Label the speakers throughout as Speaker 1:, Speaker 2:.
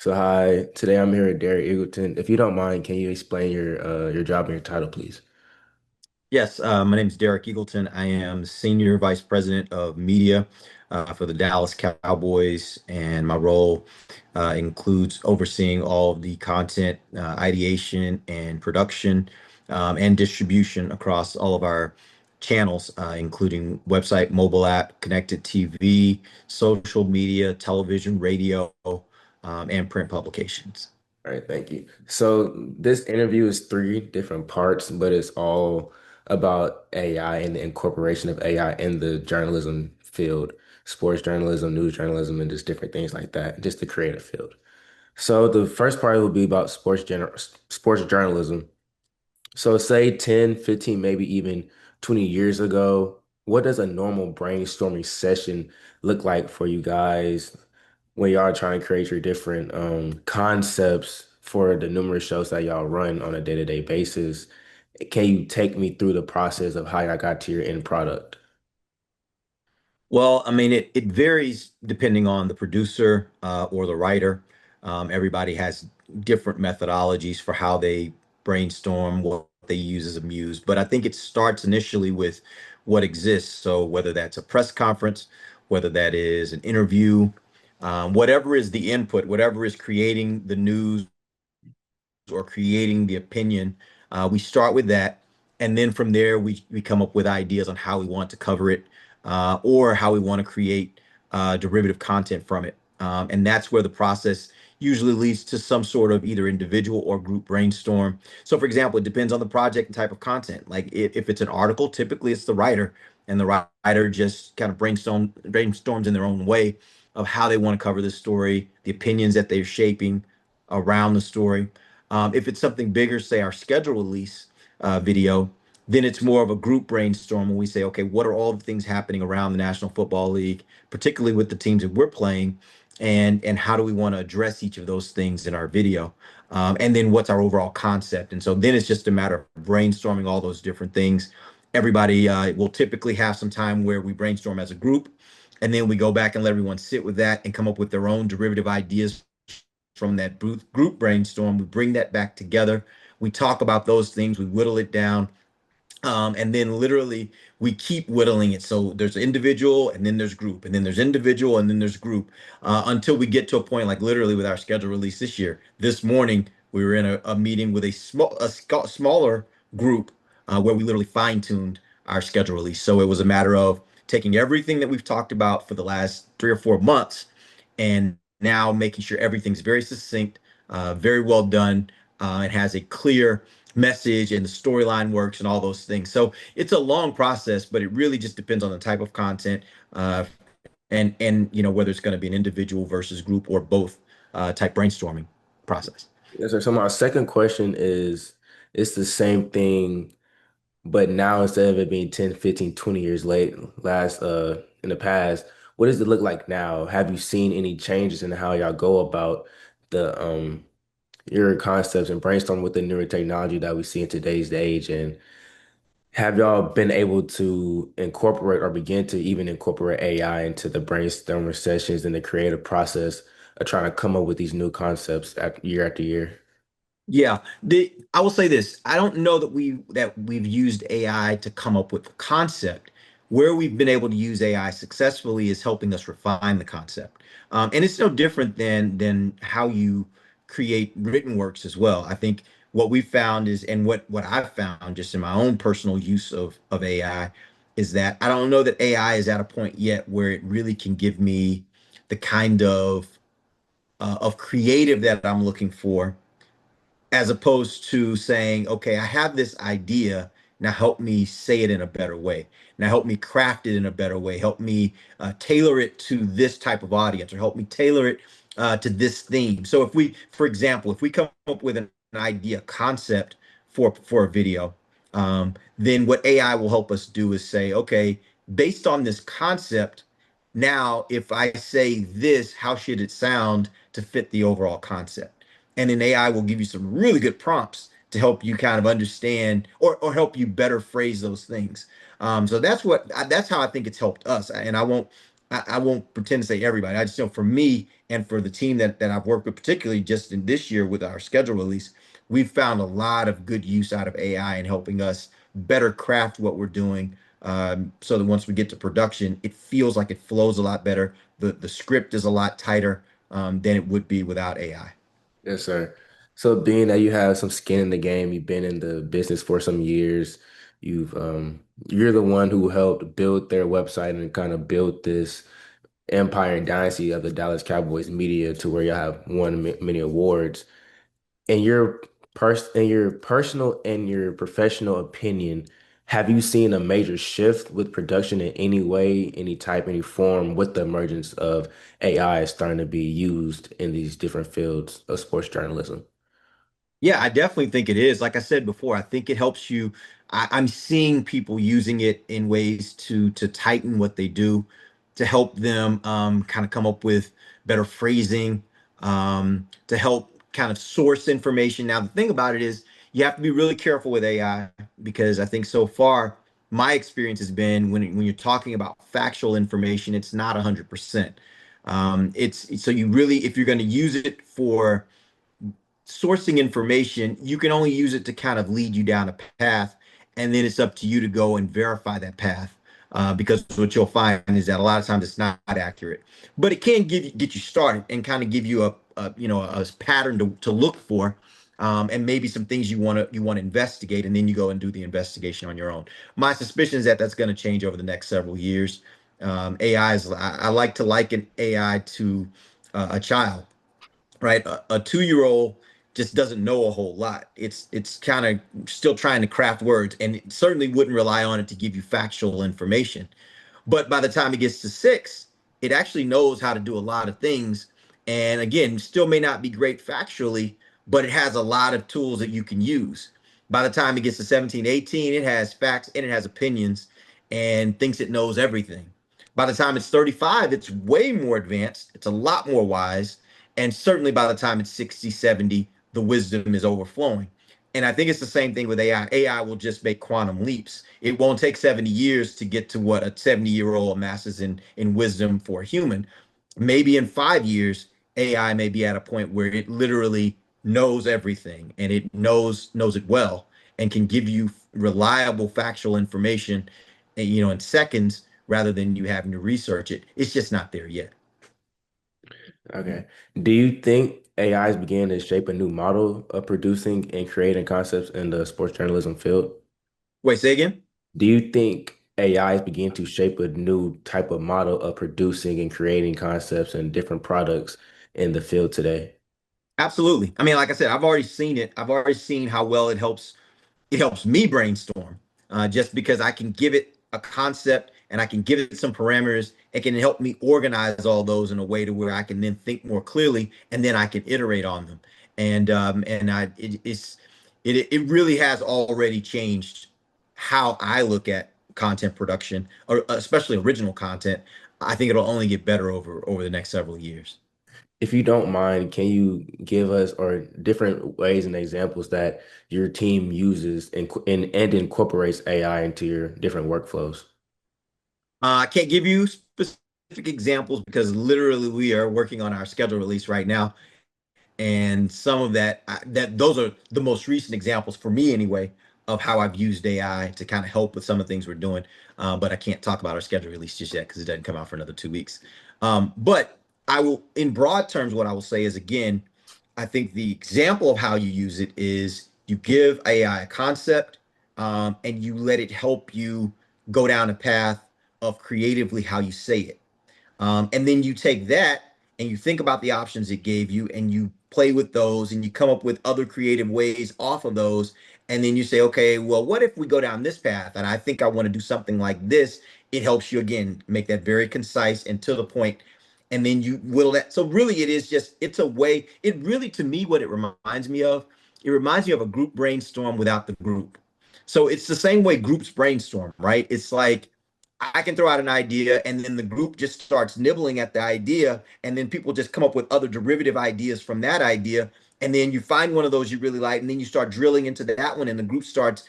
Speaker 1: So hi, today I'm here with Derek Eagleton. If you don't mind, can you explain your job and your title, please?
Speaker 2: Yes, my name is Derek Eagleton. I am Senior Vice President of Media for the Dallas Cowboys, and my role includes overseeing all of the content, ideation, and production, and distribution across all of our channels, including website, mobile app, connected TV, social media, television, radio, and print publications.
Speaker 1: All right, thank you. So this interview is three different parts, but it's all about AI and the incorporation of AI in the journalism field, sports journalism, news journalism, and just different things like that, just the creative field. So the first part will be about sports journalism. So say 10, 15, maybe even 20 years ago, what does a normal brainstorming session look like for you guys when y'all are trying to create your different concepts for the numerous shows that y'all run on a day-to-day basis? Can you take me through the process of how y'all got to your end product?
Speaker 2: Well, I mean, it varies depending on the producer or the writer. Everybody has different methodologies for how they brainstorm, what they use as a muse. But I think it starts initially with what exists. So whether that's a press conference, whether that is an interview, whatever is the input, whatever is creating the news or creating the opinion. We start with that, and then from there we come up with ideas on how we want to cover it, or how we want to create derivative content from it. And that's where the process usually leads to some sort of either individual or group brainstorm. So, for example, it depends on the project and type of content. Like if it's an article, typically it's the writer, and the writer just kind of brainstorms in their own way of how they want to cover this story, the opinions that they're shaping around the story. If it's something bigger, say our schedule release video, then it's more of a group brainstorm when we say, okay, what are all the things happening around the National Football League, particularly with the teams that we're playing, and how do we want to address each of those things in our video? And then what's our overall concept? And so then it's just a matter of brainstorming all those different things. Everybody will typically have some time where we brainstorm as a group, and then we go back and let everyone sit with that and come up with their own derivative ideas from that group brainstorm. We bring that back together. We talk about those things. We whittle it down. And then literally we keep whittling it. So there's individual and then there's group and then there's individual and then there's group until we get to a point like literally with our schedule release this year. This morning we were in a meeting with smaller group where we literally fine-tuned our schedule release. So it was a matter of taking everything that we've talked about for the last 3 or 4 months and now making sure everything's very succinct, very well done, and has a clear message and the storyline works and all those things. So it's a long process, but it really just depends on the type of content, and whether it's going to be an individual versus group or both type brainstorming process.
Speaker 1: Yes, sir. So my second question is, it's the same thing, but now instead of it being 10, 15, 20 years in the past, what does it look like now? Have you seen any changes in how y'all go about the your concepts and brainstorm with the newer technology that we see in today's age? And have y'all been able to incorporate or begin to even incorporate AI into the brainstorming sessions and the creative process of trying to come up with these new concepts year after year?
Speaker 2: Yeah, I will say this. I don't know that we've used AI to come up with a concept. Where we've been able to use AI successfully is helping us refine the concept. And it's no different than how you create written works as well. I think what we found is, and what I've found just in my own personal use of AI, is that I don't know that AI is at a point yet where it really can give me the kind of creative that I'm looking for, as opposed to saying, okay, I have this idea. Now help me say it in a better way. Now help me craft it in a better way. Help me tailor it to this type of audience, or help me tailor it to this theme. So if we, for example, if we come up with an idea concept for a video, then what AI will help us do is say, okay, based on this concept, now if I say this, how should it sound to fit the overall concept? And then AI will give you some really good prompts to help you kind of understand, or help you better phrase those things. So that's how I think it's helped us. And I won't I won't pretend to say everybody. I just know for me and for the team that I've worked with, particularly just in this year with our schedule release, we've found a lot of good use out of AI in helping us better craft what we're doing. So that once we get to production, it feels like it flows a lot better. The script is a lot tighter than it would be without AI.
Speaker 1: Yes, sir. So being that you have some skin in the game, you've been in the business for some years, you're the one who helped build their website and kind of build this empire and dynasty of the Dallas Cowboys media to where you have won many awards. In your personal and your professional opinion, have you seen a major shift with production in any way, any type, any form with the emergence of AI starting to be used in these different fields of sports journalism?
Speaker 2: Yeah, I definitely think it is. Like I said before, I think it helps you. I'm seeing people using it in ways to tighten what they do, to help them kind of come up with better phrasing, to help kind of source information. Now, the thing about it is you have to be really careful with AI because I think so far my experience has been when you're talking about factual information, it's not 100%. It's so you really, if you're going to use it for sourcing information, you can only use it to kind of lead you down a path, and then it's up to you to go and verify that path. Because what you'll find is that a lot of times it's not accurate, but it can get you started and kind of give you a pattern to look for, and maybe some things you want to investigate, and then you go and do the investigation on your own. My suspicion is that that's going to change over the next several years. AI is I like to liken AI to a child, right? A 2-year-old just doesn't know a whole lot. It's kind of still trying to craft words, and it certainly wouldn't rely on it to give you factual information. But by the time it gets to 6, it actually knows how to do a lot of things. And again, still may not be great factually, but it has a lot of tools that you can use. By the time it gets to 17, 18, it has facts and it has opinions and thinks it knows everything. By the time it's 35, it's way more advanced. It's a lot more wise. And certainly by the time it's 60, 70, the wisdom is overflowing. And I think it's the same thing with AI. AI will just make quantum leaps. It won't take 70 years to get to what a 70-year-old amasses in wisdom for a human. Maybe in 5 years, AI may be at a point where it literally knows everything and it knows it well and can give you reliable factual information, in seconds rather than you having to research it. It's just not there yet.
Speaker 1: Okay. Do you think AI is beginning to shape a new model of producing and creating concepts in the sports journalism field?
Speaker 2: Wait, say again?
Speaker 1: Do you think AI is beginning to shape a new type of model of producing and creating concepts and different products in the field today?
Speaker 2: Absolutely. I mean, like I said, I've already seen it. I've already seen how well it helps me brainstorm, just because I can give it a concept and I can give it some parameters. It can help me organize all those in a way to where I can then think more clearly and then I can iterate on them. And it really has already changed how I look at content production, or especially original content. I think it'll only get better over the next several years.
Speaker 1: If you don't mind, can you give us or different ways and examples that your team uses and incorporates AI into your different workflows?
Speaker 2: I can't give you specific examples because literally we are working on our schedule release right now, and some of that those are the most recent examples for me anyway of how I've used AI to kind of help with some of the things we're doing. But I can't talk about our schedule release just yet because it doesn't come out for another 2 weeks. But I will, in broad terms, what I will say is again, I think the example of how you use it is you give AI a concept, and you let it help you go down a path of creatively how you say it. And then you take that and you think about the options it gave you and you play with those and you come up with other creative ways off of those. And then you say, okay, well, what if we go down this path? And I think I want to do something like this. It helps you again make that very concise and to the point. And then you will that. So really, it is just, it's a way. It really, to me, what it reminds me of a group brainstorm without the group. So it's the same way groups brainstorm, right? It's like I can throw out an idea and then the group just starts nibbling at the idea and then people just come up with other derivative ideas from that idea and then you find one of those you really like, and then you start drilling into that one, and the group starts,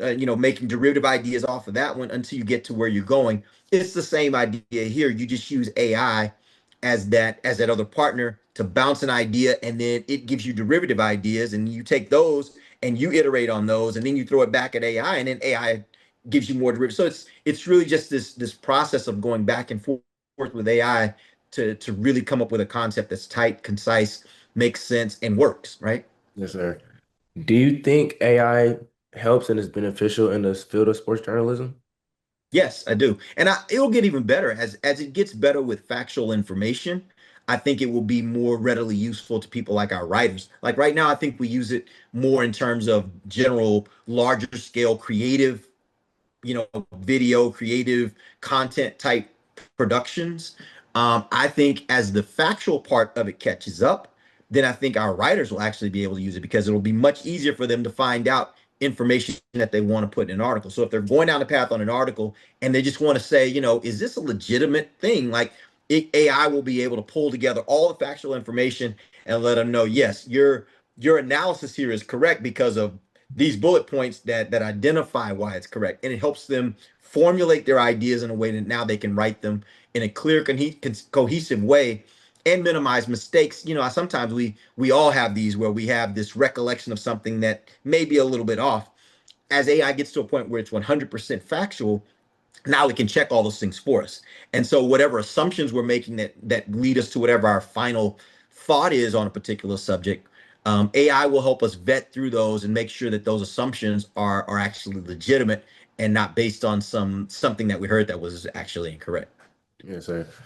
Speaker 2: making derivative ideas off of that one until you get to where you're going. It's the same idea here. You just use AI as that other partner to bounce an idea, and then it gives you derivative ideas, and you take those and you iterate on those, and then you throw it back at AI, and then AI gives you more derivatives. So it's really just this process of going back and forth with AI to really come up with a concept that's tight, concise, makes sense, and works, right?
Speaker 1: Yes, sir. Do you think AI helps and is beneficial in the field of sports journalism?
Speaker 2: Yes, I do. And it'll get even better as it gets better with factual information. I think it will be more readily useful to people like our writers. Like right now, I think we use it more in terms of general, larger scale creative, video creative content type productions. I think as the factual part of it catches up, then I think our writers will actually be able to use it because it'll be much easier for them to find out information that they want to put in an article. So if they're going down the path on an article and they just want to say, is this a legitimate thing? Like AI will be able to pull together all the factual information and let them know, yes, your analysis here is correct because of these bullet points that identify why it's correct, and it helps them formulate their ideas in a way that now they can write them in a clear, cohesive way and minimize mistakes. Sometimes we all have these where we have this recollection of something that may be a little bit off. As AI gets to a point where it's 100% factual, now it can check all those things for us. And so whatever assumptions we're making that lead us to whatever our final thought is on a particular subject, AI will help us vet through those and make sure that those assumptions are actually legitimate and not based on something that we heard that was actually incorrect.
Speaker 1: Yes, sir.